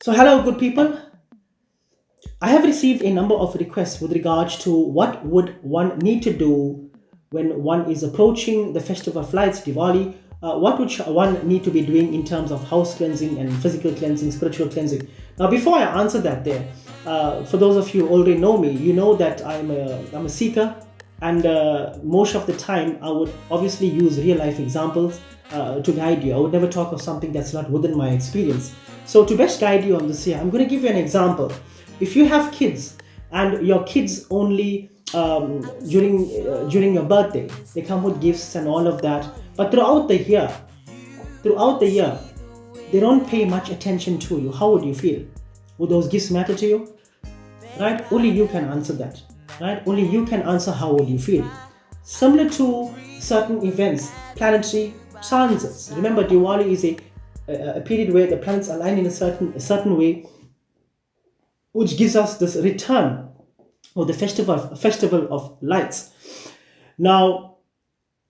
So, hello, good people. I have received a number of requests with regards to what would one need to do when one is approaching the festival of lights, Diwali. What would one need to be doing in terms of house cleansing and physical cleansing, spiritual cleansing? Now, before I answer that, for those of you who already know me, you know that I'm a seeker, and most of the time I would obviously use real life examples to guide you. I would never talk of something that's not within my experience. So, to best guide you on this here, I'm going to give you an example. If you have kids and your kids only during your birthday, they come with gifts and all of that, but throughout the year, they don't pay much attention to you, how would you feel? Would those gifts matter to you? Right? Only you can answer that. Right? Only you can answer how would you feel. Similar to certain events, planetary transits. Remember, Diwali is a period where the planets align in a certain way, which gives us this return or the festival of lights. Now,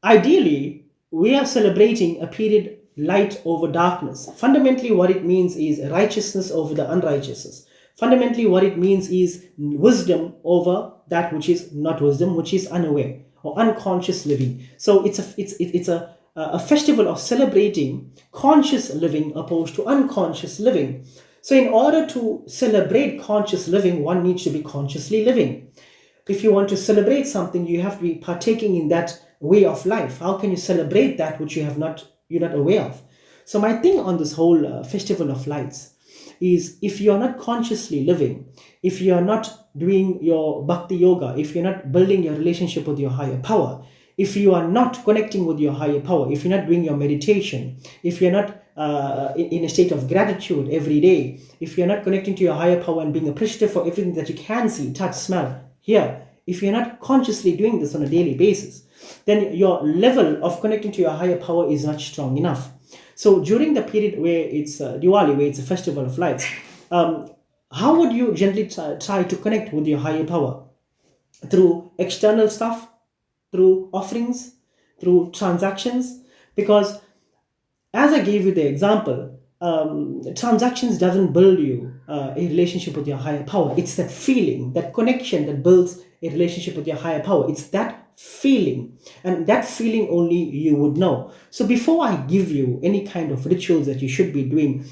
ideally, we are celebrating a period light over darkness. Fundamentally, what it means is righteousness over the unrighteousness. Fundamentally, what it means is wisdom over that which is not wisdom, which is unaware or unconscious living. So it's a festival of celebrating conscious living opposed to unconscious living. So, in order to celebrate conscious living, one needs to be consciously living. If you want to celebrate something, you have to be partaking in that way of life. How can you celebrate that which you're not aware of? So, my thing on this whole festival of lights is, if you are not consciously living, if you are not doing your bhakti yoga, if you're not building your relationship with your higher power, if you are not connecting with your higher power, if you're not doing your meditation, if you're not in a state of gratitude every day, if you're not connecting to your higher power and being appreciative for everything that you can see, touch, smell, hear, if you're not consciously doing this on a daily basis, then your level of connecting to your higher power is not strong enough. So during the period where it's Diwali, where it's a festival of lights, how would you gently try to connect with your higher power? Through external stuff, through offerings, through transactions? Because, as I gave you the example, transactions doesn't build you a relationship with your higher power. It's that feeling, that connection that builds a relationship with your higher power. It's that feeling, and that feeling only you would know. So before I give you any kind of rituals that you should be doing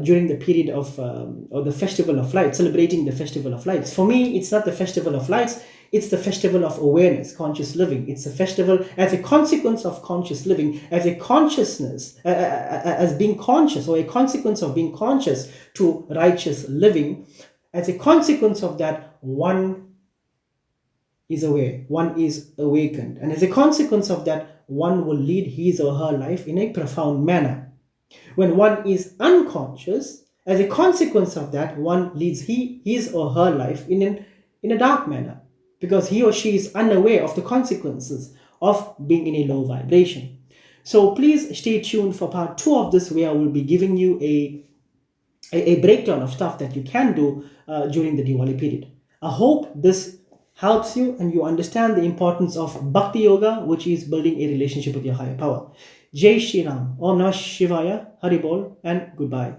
during the period of or the festival of lights, celebrating the festival of lights, for me, it's not the festival of lights. It's the festival of awareness, conscious living. It's a festival as a consequence of conscious living, as a consciousness, as being conscious, or a consequence of being conscious to righteous living. As a consequence of that, one is aware, one is awakened. And as a consequence of that, one will lead his or her life in a profound manner. When one is unconscious, as a consequence of that, one leads his or her life in a dark manner, because he or she is unaware of the consequences of being in a low vibration. So please stay tuned for part 2 of this, where I will be giving you a breakdown of stuff that you can do during the Diwali period. I hope this helps you and you understand the importance of Bhakti Yoga, which is building a relationship with your higher power. Jai Shri Ram, Om Namah Shivaya, Hari Bol, and goodbye.